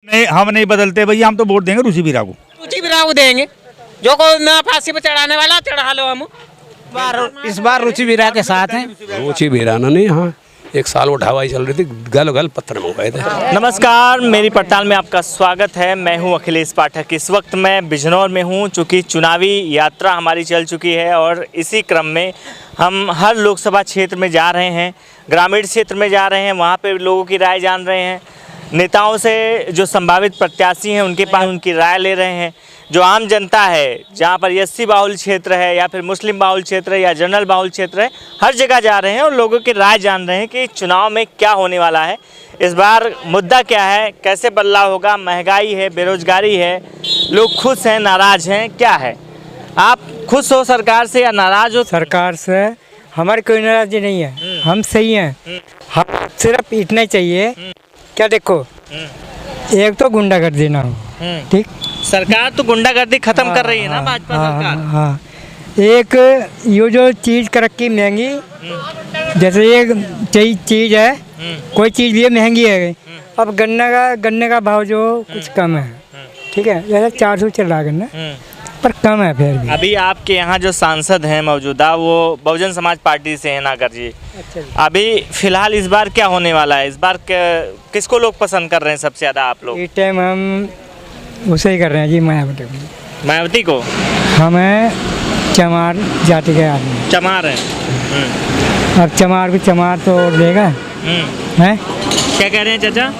नहीं, हम नहीं बदलते भैया, हम तो वोट देंगे रुचि वीरा को। रुचि वीरा को देंगे, जो को ना फांसी पे चढ़ाने वाला चढ़ा लो हम। इस बार रुचि वीरा के साथ हैं। रुचि वीरा ना नहीं, हाँ 1 साल वो ढावाई चल रही थी, गल गल पत्थर में गए थे। नमस्कार, मेरी पड़ताल में आपका स्वागत है। मैं हूं अखिलेश पाठक। इस वक्त मैं बिजनौर में हूं, चूँकि चुनावी यात्रा हमारी चल चुकी है और इसी क्रम में हम हर लोकसभा क्षेत्र में जा रहे हैं, ग्रामीण क्षेत्र में जा रहे हैं, वहां पे लोगों की राय जान रहे हैं, नेताओं से जो संभावित प्रत्याशी हैं उनके पास उनकी राय ले रहे हैं। जो आम जनता है, जहाँ पर एससी बाहुल क्षेत्र है या फिर मुस्लिम बाहुल क्षेत्र है या जनरल बाहुल क्षेत्र है, हर जगह जा रहे हैं और लोगों की राय जान रहे हैं कि चुनाव में क्या होने वाला है, इस बार मुद्दा क्या है, कैसे बदलाव होगा, महंगाई है, बेरोजगारी है, लोग खुश हैं, नाराज़ हैं, क्या है। आप खुश हो सरकार से या नाराज़ हो? सरकार से हमारी कोई नाराजगी नहीं है, हम सही हैं। हम सिर्फ इतना चाहिए क्या, देखो एक तो गुंडागर्दी ना हो, ठीक। सरकार तो गुंडागर्दी खत्म कर रही है ना भाजपा सरकार। हाँ, एक ये जो चीज़ कर रखी महंगी, जैसे एक चीज़ है, कोई चीज़ भी है महंगी है। अब गन्ने का भाव जो कुछ कम है, ठीक है, जैसे 400 चल रहा है गन्ना, पर कम है फिर भी। अभी आपके यहाँ जो सांसद हैं मौजूदा, वो बहुजन समाज पार्टी से हैं, नागर जी। अच्छा। अभी फिलहाल इस बार क्या होने वाला है? इस बार किसको लोग पसंद कर रहे हैं सबसे ज़्यादा आप लोग? इस टाइम हम उसे ही कर रहे हैं जी, मायावती को। मायावती को? हमें चमार जाति के आदमी चमार है। अब चमार को चमार तो वोट देगा है। क्या कह रहे हैं चाचा?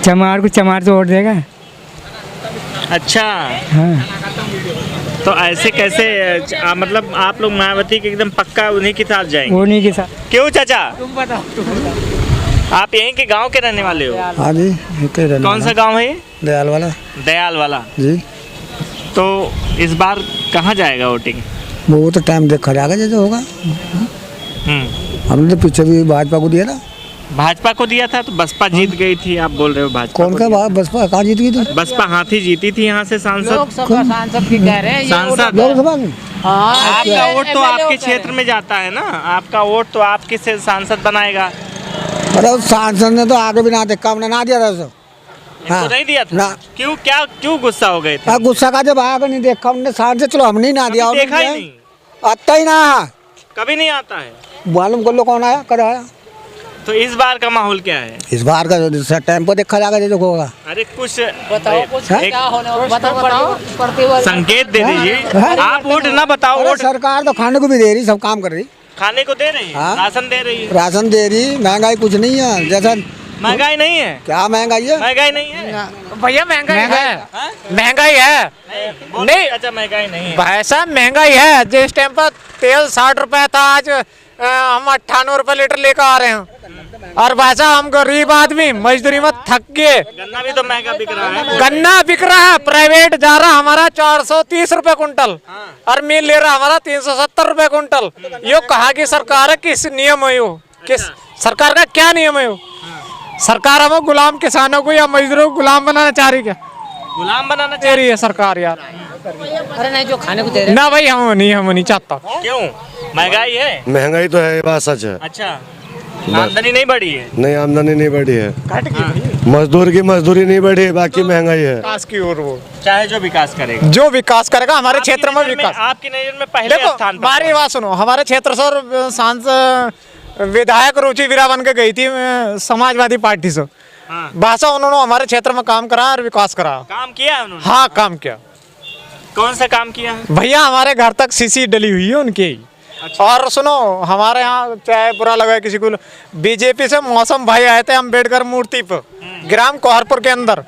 चमार को चमार तो वोट देगा। अच्छा, हाँ, तो ऐसे कैसे मतलब आप लोग मायावती के एकदम पक्का उन्हीं के साथ जाएंगे? उन्हीं के साथ। क्यों चाचा? तुम बताओ। आप यहीं के गांव के रहने वाले हो? हाँ जी। कौन सा गांव है ये? दयाल वाला दयाल वाला जी। तो इस बार कहाँ जाएगा वोटिंग? वो तो टाइम देखा जाएगा जैसे होगा। हमने तो पीछे भी भाजपा को दिया था। भाजपा को दिया था, तो बसपा जीत गई थी, आप बोल रहे हो भाजपा कौन का बसपा कहाँ जीत गई थी? बसपा हाथी जीती थी यहाँ से सांसद। लोकसभा सांसद की कह रहे हैं, सांसद लोकसभा में आपका वोट तो आपके क्षेत्र में जाता है ना, आपका वोट तो आपके से सांसद बनाएगा। मतलब सांसद ने तो आगे भी ना देखा, हमने ना दिया था उसे। हाँ, नहीं दिया था ना। क्यों गुस्सा हो गए थे? गुस्सा का जब आगे नहीं देखा हमने सांसद, चलो हमने ना दिया। देखा ही नहीं, आता ही ना, कभी नहीं आता है। मालूम कर लो कौन आया कर आया। तो इस बार का माहौल क्या है? इस बार का टाइम पर देखा जाएगा जो होगा। अरे कुछ बताओ, कुछ क्या होने वाला, बताओ संकेत दे दीजिए। आप वोट ना बताओ। अरे वोट सरकार तो खाने को भी दे रही, सब काम कर रही, खाने को दे रही है, हाँ? राशन दे रही है। राशन दे रही, महंगाई कुछ नहीं है। जैसा महंगाई नहीं है। क्या महंगाई है? महंगाई नहीं है भैया, महंगाई है, हाँ? महंगाई है नहीं। अच्छा, महंगाई नहीं है भाई साहब, महंगाई है। जिस टाइम पर तेल 60 रुपए था, आज हम 98 रुपए लीटर लेकर आ रहे हैं। और भाई साहब, हम गरीब आदमी मजदूरी में थक गए। गन्ना भी तो महंगा बिक रहा है। गन्ना बिक रहा है, प्राइवेट जा रहा हमारा 430 रुपए कुंटल, और मिल ले रहा हमारा 370 रुपए कुंटल। यो कहा कि सरकार है, किस नियम है यो, किस सरकार का क्या नियम है यो? सरकार हमें गुलाम किसानों को या मजदूरों को गुलाम बनाना चाह रही, क्या गुलाम बनाना दे रही है सरकार यार? अरे नहीं, जो खाने को दे रहे ना भाई, हम नहीं चाहता। क्यों? महंगाई है। महंगाई तो है, ये बात सच है। अच्छा, आमदनी नहीं बढ़ी है? नहीं, आमदनी नहीं बढ़ी है। मजदूर की मजदूरी नहीं बढ़ी है, बाकी महंगाई है। विकास की ओर वो चाहे जो विकास करेगा, जो विकास करेगा हमारे क्षेत्र में विकास। आपकी नजर में पहले देखो, स्थान पर हमारी बात सुनो, हमारे क्षेत्र से सांसद विधायक रुचि वीरा बन के गई थी समाजवादी पार्टी से। भाषा उन्होंने हमारे क्षेत्र में काम करा और विकास करा। काम किया है उन्होंने? हाँ, काम किया। कौन सा काम किया है? भैया, हमारे घर तक सीसी डली हुई है उनकी। अच्छा। और सुनो, हमारे यहाँ चाहे बुरा लगा किसी को, बीजेपी से मौसम भाई आए थे अम्बेडकर मूर्ति पर ग्राम कोहरपुर के अंदर।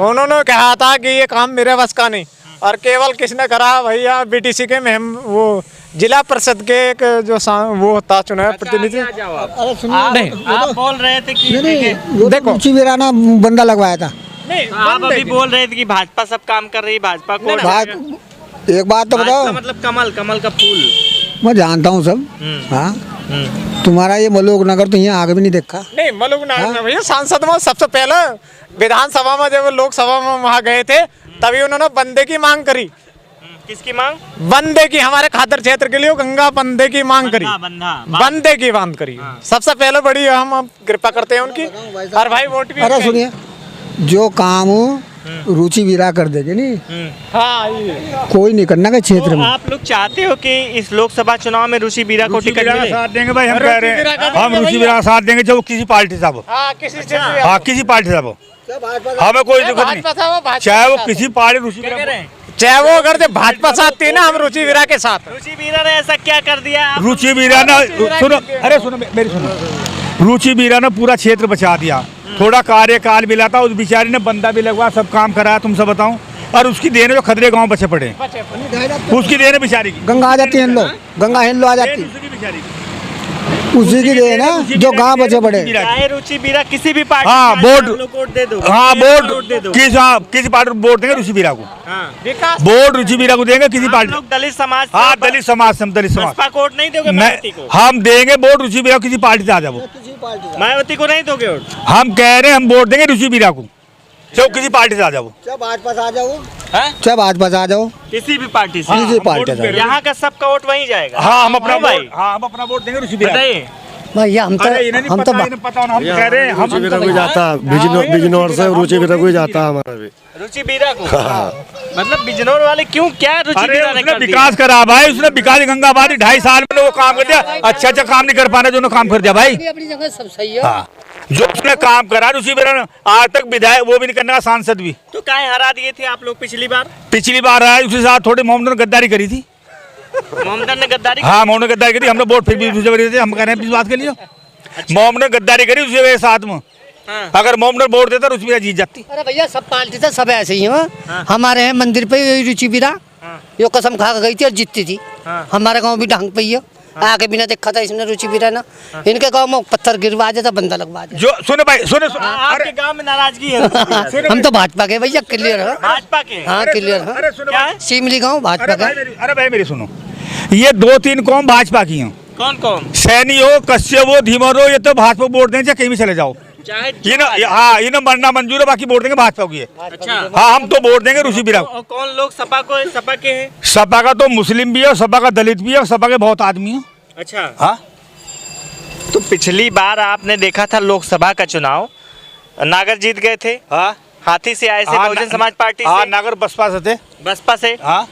उन्होंने कहा था कि ये काम मेरे बस का नहीं, और केवल किसने करा भैया, बीटीसी के वो जिला परिषद के एक जो वो होता चुनाव प्रतिनिधि। नहीं, आप बोल रहे थे कि देखो रुचि वीरा ना बंदा लगवाया था। नहीं, आप अभी बोल रहे थे कि भाजपा सब काम कर रही है, भाजपा को। एक बात तो बताओ, मतलब कमल का फूल मैं जानता हूँ सब। हाँ, तुम्हारा ये मलोक नगर तो यहाँ आगे भी नहीं देखा। नहीं, मलोक नगर भैया, सांसद में सबसे पहले विधानसभा में जब लोकसभा में वहाँ गए थे, तभी उन्होंने बंदे की मांग करी। किसकी मांग? बंदे की, हमारे खादर क्षेत्र के लिए गंगा बंदे की मांग करी, बंदे की मांग करी। सबसे पहले बड़ी हम कृपा करते हैं उनकी। और भाई वोट भी। अरे सुनिए, जो काम रुचि विरा कर देंगे नहीं, हाँ ये कोई नहीं करना का क्षेत्र तो में। आप लोग चाहते हो कि इस लोकसभा चुनाव में रुचि बीरा को रुचि टिकट बीरा का मिले? साथ देंगे भाई, हम कह रहे बीरा का हैं हम देंगे रुचि भैया। बीरा का साथ देंगे चाहे वो किसी पार्टी से हो। हाँ किसी से हाँ किसी पार्टी से हो, हमें कोई दिक्कत नहीं, भाजपा था वो भाजपा चाहे वो के साथ किसी पार्टी रुचि क्या कह रहे हैं? चाहे वो अगर से भाजपा साथ थी ना, हम रुचि विरा के साथ। रुचि बीरा ने ऐसा क्या कर दिया? आप रुचि बीरा ने सुनो, अरे सुनो मेरी सुनो, रुचि बीरा ने पूरा क्षेत्र बचा दिया, थोड़ा कार्यकाल मिला था, उस बेचारी ने बंदा भी लगवा, सब काम कराया, तुम सब बताओ, और उसकी देन जो खदरे गांव बचे पड़े, उसकी देन है बेचारी की, गंगा आ जाती है इन लोग, गंगा हिंद आ जाती देन उसकी बेचारी की। उसी की देन है जो गाँव बचे पड़े। चाहे रुचि बीरा किसी भी पार्टी हाँ, का, वोट- आप लोग वोट दे दो। हाँ वोट वोट दे दो। किसी पार्टी को वोट देंगे रुचि बीरा को, हाँ। विकास वोट रुचि बीरा को देंगे किसी आप पार्टी। लोग दलित समाज से हाँ दलित समाज से, हम दलित समाज बसपा को वोट नहीं दोगे? मायावती को? हम देंगे वोट रुचि बीरा को, किसी पार्टी से आ जाओ, मायावती को नहीं दोगे वोट? हम कह रहे हैं हम वोट देंगे रुचि बीरा को, चाहे वो किसी पार्टी से आ जाओ, चाहे भाजपा से आ जाओ, हैं? चाहे भाजपा से आ जाओ, किसी भी पार्टी से? किसी पार्टी से। यहाँ का सबका वोट वहीं जाएगा? हाँ हम अपना भाई वोट, हाँ हम अपना वोट देंगे रुचि बीरा को। बताइए। भैया हम अरे इन्हें नहीं हम पता, इन्हें पता होना, हम कह रहे हैं हम रुचि विरा को जाता बिजनौर से, रुचि विरा को जाता हमारा भी। रुचि बीरा को? मतलब बिजनौर वाले क्यों, क्या रुचि अरे बीरा ने उसने कर दिया? विकास करा भाई, उसने विकास गंगाबादी 2.5 साल में वो काम कर दिया, अच्छा काम नहीं कर पाना जो उन्होंने काम कर दिया भाई। अपनी जगह सब सही है। हाँ जो उसने काम करा रुचि बीरा ने, आज तक विधायक वो भी नहीं करने का, सांसद भी। तो काहे हरा दिए थे आप लोग पिछली बार? पिछली बार आया उसके साथ थोड़े मोहम्मद ने गद्दारी करी थी। मोहम्मद ने गद्दारी? हाँ मोहम्मद ने गद्दारी करी, हमने वोट फिर भी दूसरे बड़ी थे, हम कह रहे हैं इस बात के लिए मोहम्मद ने गद्दारी करी उसके साथ में। हाँ। अगर मोहम्मद ने वोट देता रुचि बीरा जीत जाती। अरे भैया सब पार्टी से सब ऐसे ही हैं। हमारे यहाँ मंदिर पे यही रुचि बीरा यो कसम खा के गई थी और जीतती थी। हमारे गांव भी ढंग पे ही है, आगे भी ना देखा था इसने रुचि बीरा ना, इनके गांव में पत्थर गिरवा देता, बंदा लगवा देता। जो सुने भाई सुने आपके गांव में नाराजगी है रुचि बीरा से? हम तो भाजपा के भैया, क्लियर है। भाजपा के? हाँ क्लियर है। अरे सुनो क्या भाई, है? सिमली गाँव भाजपा का। अरे भाई मेरी सुनो, ये 2-3 कौम भाजपा की हैं, कौन कौन? सैनी हो, कश्यप हो, धीमर हो, ये तो भाजपा को वोट देंगे चाहे कहीं भी चले जाओ। चाहे ये ना हाँ ये ना मरना मंजूर है, बाकी वोट देंगे भाजपा को। ये अच्छा। हाँ हम तो वोट देंगे रुचि बीरा को। और कौन लोग सपा को, सपा के हैं? सपा का तो मुस्लिम भी है, सपा का दलित भी है, सपा के बहुत आदमी है। अच्छा। हाँ तो पिछली बार आपने देखा था लोकसभा का चुनाव, नागर जीत गए थे, हाँ हाथी से आए थे, बहुजन समाज पार्टी हाँ से, नागर बसपा से थे। बसपा से। हाँ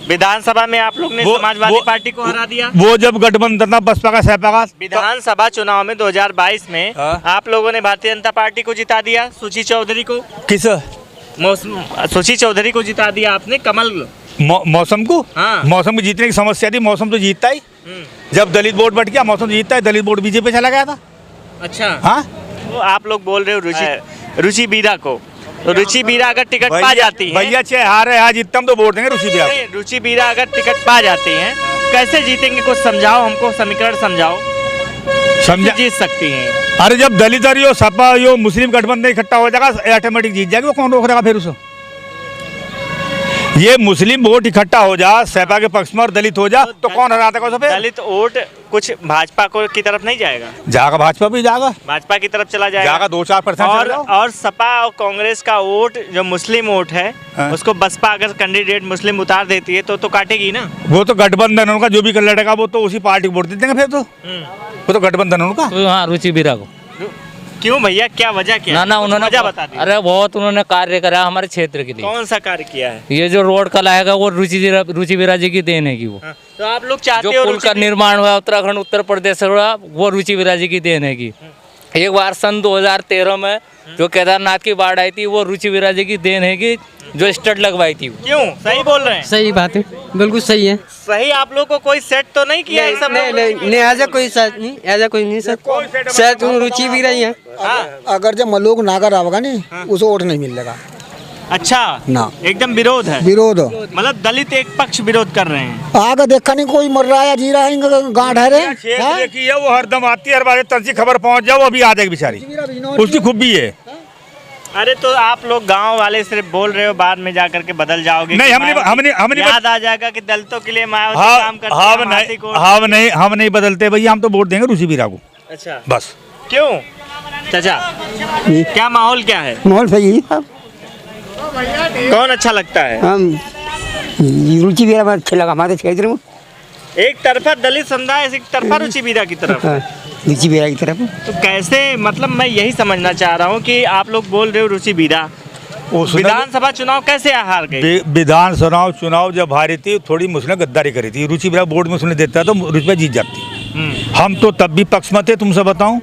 विधानसभा में आप लोग ने समाजवादी पार्टी को हरा दिया। वो जब गठबंधन था बसपा का सपा का, विधानसभा चुनाव में 2022 में हाँ। आप लोगों ने भारतीय जनता पार्टी को जिता दिया, सुची चौधरी को। किस सुची चौधरी को जिता दिया आपने, कमल। मौसम को। हाँ। मौसम की जीतने की समस्या थी, मौसम तो जीतता ही, जब दलित वोट बट गया मौसम जीतता है, दलित वोट बीजेपी चला गया था। अच्छा। हाँ तो आप लोग बोल रहे हो रुचि बीरा को, तो रुचि बीरा अगर टिकट पा जाती है, भैया चाहे हारे हार जीतता हम तो वोट देंगे रुचि बीरा को। नहीं, रुचि बीरा अगर टिकट पा जाती हैं, कैसे जीतेंगे? कुछ समझाओ हमको, समीकरण समझाओ, समझा? जीत सकती हैं। अरे जब दलित और यो सपा यो मुस्लिम गठबंधन इकट्ठा हो जाएगा, ऑटोमेटिक जीत जाएगी, वो कौन रोक देगा फिर उसे? ये मुस्लिम वोट इकट्ठा हो जा, सपा के पक्ष में और दलित हो जा, तो कौन हरा देगा उसे फिर? दलित वोट कुछ भाजपा को की तरफ नहीं जाएगा, जाएगा भाजपा भी जाएगा, भाजपा की तरफ चला जाएगा। जाएगा 2-4% और सपा और कांग्रेस का वोट जो मुस्लिम वोट है, हाँ। उसको बसपा अगर कैंडिडेट मुस्लिम उतार देती है तो काटेगी ना। वो तो गठबंधन है उनका, जो भी कर लड़ेगा वो तो उसी पार्टी को वोट दे देंगे फिर तो। वो तो गठबंधन है उनका। हाँ रुचि बीरा को। क्यों भैया, क्या वजह क्या है? ना कुछ उन्होंने वजह बता दी। अरे बहुत उन्होंने कार्य करा हमारे क्षेत्र के लिए। कौन सा कार्य किया है? ये जो रोड कल आएगा वो रुचि बीरा जी की देन है कि वो हाँ, तो आप लोग चाहते जो हो पुल का निर्माण हुआ उत्तराखंड उत्तर प्रदेश से हुआ, वो रुचि बीरा जी की देन है कि एक बार सन 2013 में जो केदारनाथ की बाढ़ आई थी, वो रुचि बीरा जी की देन है कि जो स्टड लगवाई थी। क्यों? सही बोल रहे हैं? सही बात है, बिल्कुल सही है। सही। आप लोग को कोई सेट तो नहीं किया है सब? नहीं ऐसा कोई सर नहीं, ऐसा कोई नहीं सर, सर तुम रुचि भी रही है। अगर जब मलोक नागर आवेगा नहीं उसे वोट नहीं मिलेगा अच्छा ना, एकदम विरोध है। विरोध मतलब दलित एक पक्ष विरोध कर रहे हैं। आगे देखा नहीं कोई मर रहा है या जी रहा है, गांठ है रे। देखी है वो हरदम आती है, हर बार तंसी खबर पहुंच जाओ, अभी आ जाएगी बेचारी, उसकी खूबी है। अरे तो आप लोग गांव वाले सिर्फ बोल रहे हो, बाद में जाकर के बदल जाओगे। नहीं, कि हमने याद आ जाएगा कि दलितों के लिए मायावती काम करते हैं, हाथी को। हम नहीं बदलते भैया, हम तो वोट देंगे रुचि बीरा को अच्छा, बस। क्यों चाचा, क्या माहौल क्या है? माहौल सही है, कौन अच्छा लगता है? हम रुचि भी अच्छा लगा हमारे क्षेत्र में। एक तरफा दलित समुदाय, एक तरफा रुचि बीरा की तरफ। रुचि बीरा की तरफ। तो कैसे, मतलब मैं यही समझना चाह रहा हूँ कि आप लोग बोल रहे हो रुचि बीरा, विधानसभा चुनाव कैसे हार गए? विधानसभा चुनाव जब हारी थी थोड़ी उसने गद्दारी करी थी। रुचि बिरा बोर्ड में उसने देता तो रुचि बिरा जीत जाती। हम तो तब भी पक्ष में थे, तुमसे बताऊं,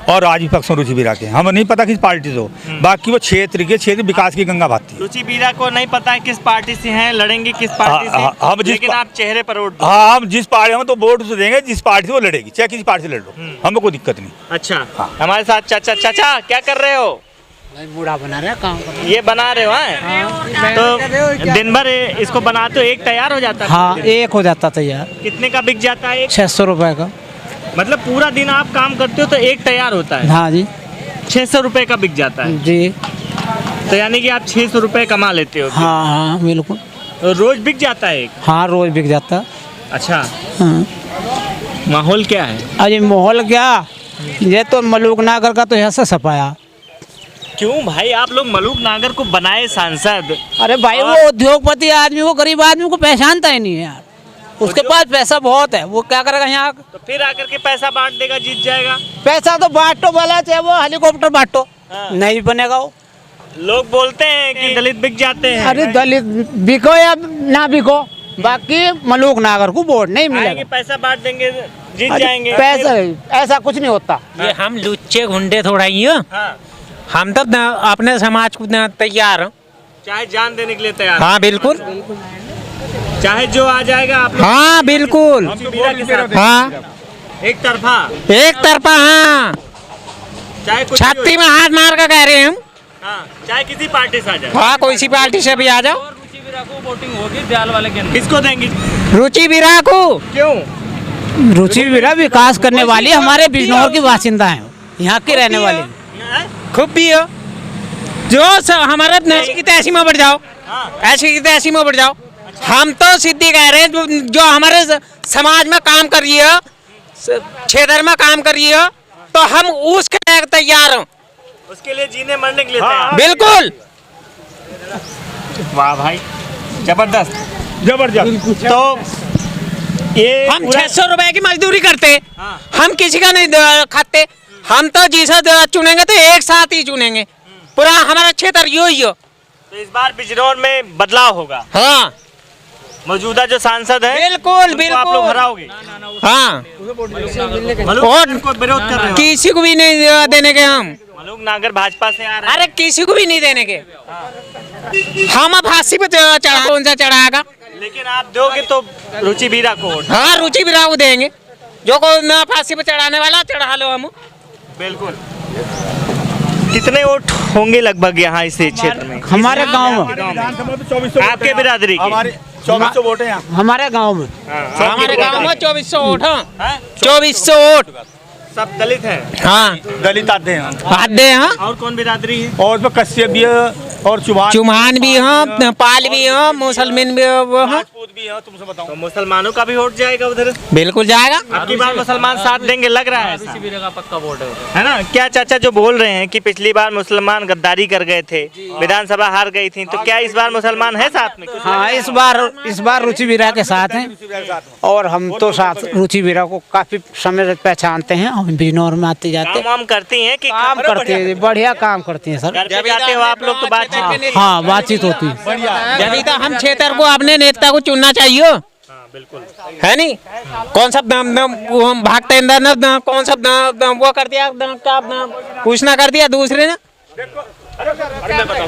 और आज भी पक्ष में रुचि बिरा के। हमें नहीं पता किस पार्टी से हो, बाकी वो क्षेत्र विकास की गंगा बहती है। रुचि बिरा को नहीं पता है किस पार्टी से हैं, लड़ेंगे किस पार्टी से, हम लेकिन आप चेहरे पर वोट दो। हाँ, हम जिस पार्टी में तो वोट उसे देंगे जिस पार्टी से वो लड़ेगी, चाहे किसी पार्टी से लड़ लो, हमें कोई दिक्कत नहीं। अच्छा, हमारे साथ चाचा। चाचा क्या कर रहे हो? बूढ़ा बना रहे काम ये बना रहे हो? हैं? तो दिन भर इसको बनाते हो, एक तैयार हो जाता है? हाँ, एक हो जाता तैयार। कितने का बिक जाता है? 600 रुपए का। मतलब पूरा दिन आप काम करते हो तो एक तैयार होता है? हाँ जी। 600 रुपए का बिक जाता है जी। तो यानी कि आप 600 रुपए कमा लेते हो? हाँ हाँ बिल्कुल। तो रोज बिक जाता है एक? हाँ, रोज बिक जाता। अच्छा, हाँ। माहौल क्या है? अरे माहौल क्या, ये तो मलूक नागर का तो ऐसा सफाया। क्यों भाई, आप लोग मलूक नागर को बनाए सांसद? अरे भाई, वो उद्योगपति आदमी को, गरीब आदमी को पहचानता ही नहीं है यार। उसके पास पैसा बहुत है, वो क्या करेगा यहाँ? तो फिर आकर के पैसा बांट देगा, जीत जाएगा। पैसा तो बांटो वाला, चाहे वो हेलीकॉप्टर बांटो, नहीं बनेगा वो। लोग बोलते हैं कि दलित बिक जाते हैं। अरे दलित बिको या ना बिको, बाकी मलूक नागर को वोट नहीं आएंगे, मिलेगा। पैसा बांट देंगे, जीत जाएंगे। पैसा ऐसा कुछ नहीं होता। ये हम लुच्चे गुंडे थोड़ा ही हैं। हाँ, हम तो अपने समाज को तैयार हैं। चाहे जान देने के लिए तैयार। हाँ बिल्कुल। चाहे जो आ जाएगा आप लोग। हाँ बिल्कुल। हाँ, एक तरफा। एक तरफा। हाँ, चाहे कुछ छाती में हाथ मार कर कह रहे हैं हम। हाँ, चाहे किसी पार्टी से आ जाए। हाँ, कोई सी पार्टी से भी आ जाओ। वोटिंग होगी दयाल वाले के अंदर। किसको देंगे? रुचि बिरा को। क्यों? रुचि बिरा विकास करने वाली हमारे बिजनौर की बासिंदा है, यहाँ के रहने वाले। खूब भी हो जो हमारे ऐसी की तैसी में बढ़ जाओ, ऐसी की तैसी में बढ़ जाओ। हम तो सीधी कह रहे हैं, जो हमारे समाज में काम कर रही है, क्षेत्र में काम कर रही है, तो हम उसके लिए तैयार हैं। उसके लिए जीने मरने के लिए तैयार। बिल्कुल। वाह भाई, जबरदस्त जबरदस्त। तो ये हम 600 रुपए की मजदूरी करते, हम किसी का नहीं खाते। हम तो जिसे चुनेंगे तो एक साथ ही चुनेंगे, पूरा हमारा क्षेत्र यो ही हो। तो इस बार बिजनौर में बदलाव होगा। हाँ, मौजूदा जो सांसद है बिल्कुल बिल्कुल आप लोग हराओगे। हाँ, मलूक को विरोध कर रहे हो? किसी को भी नहीं देने के हम। मलूक नागर भाजपा से आ रहे हैं। अरे किसी को भी नहीं देने के। हम अब फांसी पे चढ़ा, कौन सा चढ़ाएगा? लेकिन आप दोगे तो रुचि बिरा को वोट। हाँ, रुचि बिरा को देंगे, जो को ना फांसी पे चढ़ाने वाला चढ़ा लो हम। बिल्कुल। कितने वोट होंगे लगभग यहाँ इस क्षेत्र में? हमारे गांव में, आपके बिरादरी के? हमारे 2400 वोट हैं यहाँ। हमारे गांव में, हमारे गांव में 2400 वोट हैं। 2400 वोट सब दलित हैं। हाँ, दलित आते हैं। आधे हैं। और कौन बिरादरी है? और उसमें कश्यप भी है और चुमान भी हैं, पाल भी हैं, मुसलमान भी हैं, राजपूत भी हैं। तुमसे बताऊं, तो मुसलमानों का भी वोट जाएगा उधर? बिल्कुल जाएगा। आपकी बार मुसलमान साथ देंगे लग रहा है ऐसा। का पक्का वोट है ना? क्या चाचा जो बोल रहे हैं कि पिछली बार मुसलमान गद्दारी कर गए थे, विधानसभा हार गई थी, तो क्या इस बार मुसलमान है साथ में? हाँ, इस बार रुचि बिरा के साथ हैं, और हम तो साथ रुचि बिरा को काफी समय से पहचानते हैं। हम बिजनौर में आते जाते काम वाम करती हैं कि काम करते हैं, बढ़िया काम करती हैं सर। घर पे जाते हो आप लोग तो बातचीत? हाँ, बातचीत होती है। जब तो हम क्षेत्र को अपने नेता को चुनना चाहिए। बिल्कुल है नहीं? कौन सा हम भागते अंदर कौन सा वो कर दिया, क्या पूछना कर दिया दूसरे ने।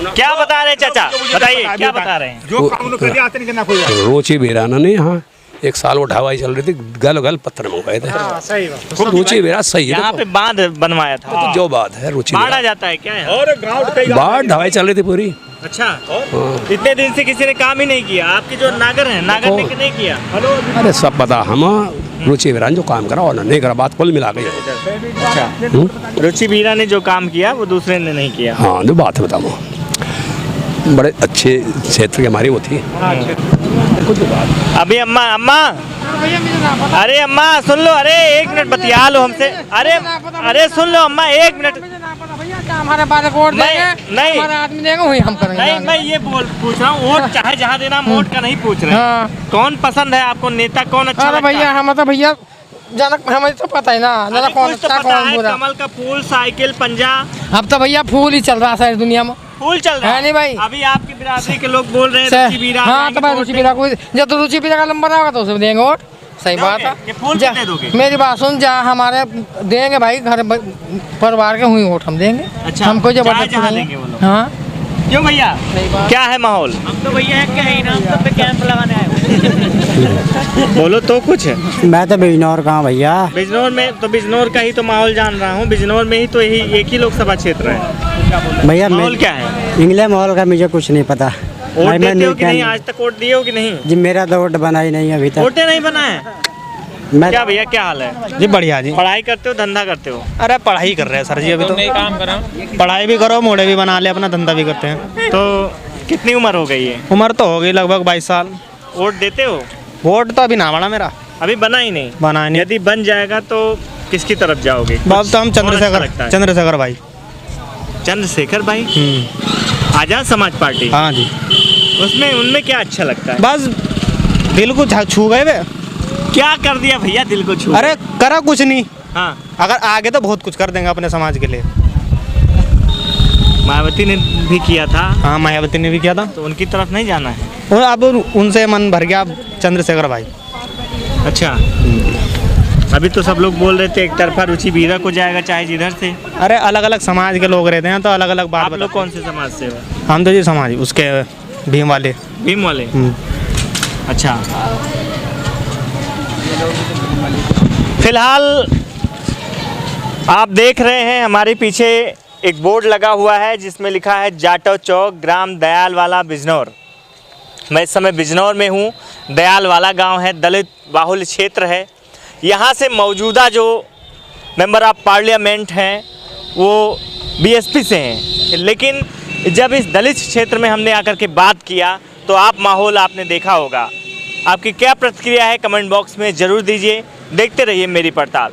क्या बता रहे हैं चाचा, बताइए क्या बता रहे हैं? जो काम कर दिया आते नहीं करना कोई। रुचि बिराना ने यहाँ एक साल वो ढावाई चल रही थी, गल गल पत्थर मंगवाए थे। सही बात। रुचि बिरा सही है। यहाँ पे बांध बनवाया था, तो जो बात है रुचि बाढ़ आ जाता है क्या है? और बाढ़ ढावाई चल रही थी पूरी। अच्छा, इतने दिन से किसी ने काम ही नहीं किया? आपके जो नागर हैं, नागर ने नहीं किया? अरे सब पता, हम रुचि बिरा ने जो काम करा और नहीं करा, बात कुल मिला गई। अच्छा, रुचि बिरा ने जो काम किया वो दूसरे ने नहीं किया। हाँ, जो बात बताओ, बड़े अच्छे क्षेत्र की हमारी वो थी। अभी अम्मा अरे अम्मा सुन लो, अरे एक मिनट बतिया लो हमसे। अरे सुन लो अम्मा, एक मिनट। हमारे बारे वोट नहीं आदमी देगा वही हम करेंगे। नहीं, मैं ये पूछ रहा हूँ, वोट चाहे जहाँ देना, वोट का नहीं पूछ रहे हैं। कौन पसंद है आपको, नेता कौन अच्छा लगता है? भैया हम तो भैया जनक, हमें तो पता है ना, जनक कौन अच्छा कौन बुरा। कमल का फूल, साइकिल, पंजा। अब तो भैया फूल ही चल रहा है सारी दुनिया में। फूल चल रहा है नहीं भाई। अभी आपकी बिरादरी के लोग बोल रहे हैं रुचि बीरा हाँ आएंगे तो भाई वोट रुचि बीरा को जब तो रुचि बीरा का नंबर आएगा तो उसे देंगे वोट। सही बात है। ये फूल जा- कितने दोगे? मेरी बात सुन, जहाँ हमारे देंगे भाई घर परिवार के हुई वोट हम देंगे। अच्छा, हमको जबरदस्ती जहाँ नहीं देंगे वो लोग। हाँ क्यों भैया सही बात। क्या है माहौल? हम तो भैया क्या ही ना, हम तो पे कैंप लगाने आए बोलो तो कुछ है। मैं तो बिजनौर का हूँ भैया। बिजनौर में तो बिजनौर का ही तो माहौल जान रहा हूँ। बिजनौर में ही तो यही एक ही लोकसभा क्षेत्र है। भैया माहौल क्या है? इंग्लैंड माहौल का मुझे कुछ नहीं पता। वोट देते हो कि नहीं? आज तक वोट दिए हो कि नहीं? जी मेरा तो वोट बना ही नहीं अभी तक। वोटे नहीं बना है। मैं क्या भैया क्या हाल है? जी बढ़िया जी। पढ़ाई करते हो धंधा करते हो? अरे पढ़ाई कर रहे हैं सर जी अभी तो। काम कर रहा हूँ। पढ़ाई भी करो, मोड़े भी बना ले, अपना धंधा भी करते हैं। तो कितनी उम्र हो गई है? उम्र तो हो गई लगभग 22 साल। वोट देते हो? वोट तो अभी ना बना मेरा, अभी बना ही नहीं। बना नहीं। यदि बन जाएगा तो किसकी तरफ जाओगे? बाप तो हम कौन अच्छा लगता चंद्रशेखर है? चंद्रशेखर भाई। चंद्रशेखर भाई आजाद समाज पार्टी। हाँ जी। उसमें उनमें क्या अच्छा लगता है? बस दिल को छू गए वे। क्या कर दिया भैया दिल को छू? अरे करा कुछ नहीं, हाँ अगर आगे तो बहुत कुछ कर देंगे अपने समाज के लिए। मायावती ने भी किया था हाँ मायावती ने भी किया था। तो उनकी तरफ नहीं जाना है। और अब उनसे मन भर गया, अब चंद्रशेखर भाई। अच्छा अभी तो सब लोग बोल रहे थे एक तरफा रुचि बीरा को जाएगा चाहे जिधर से। अरे अलग अलग समाज के लोग रहते हैं तो अलग अलग बात आप लोग बताते कौन से समाज से हो? हैं। हम तो जी समाज उसके भीम वाले। भीम वाले। अच्छा फिलहाल आप देख रहे हैं हमारे पीछे एक बोर्ड लगा हुआ है जिसमें लिखा है जाटव चौक ग्राम दयालवाला बिजनौर। मैं इस समय बिजनौर में हूँ। दयालवाला गांव है, दलित बाहुल क्षेत्र है। यहाँ से मौजूदा जो मेंबर ऑफ पार्लियामेंट हैं वो बीएसपी से हैं, लेकिन जब इस दलित क्षेत्र में हमने आकर के बात किया तो आप माहौल आपने देखा होगा। आपकी क्या प्रतिक्रिया है कमेंट बॉक्स में ज़रूर दीजिए। देखते रहिए मेरी पड़ताल।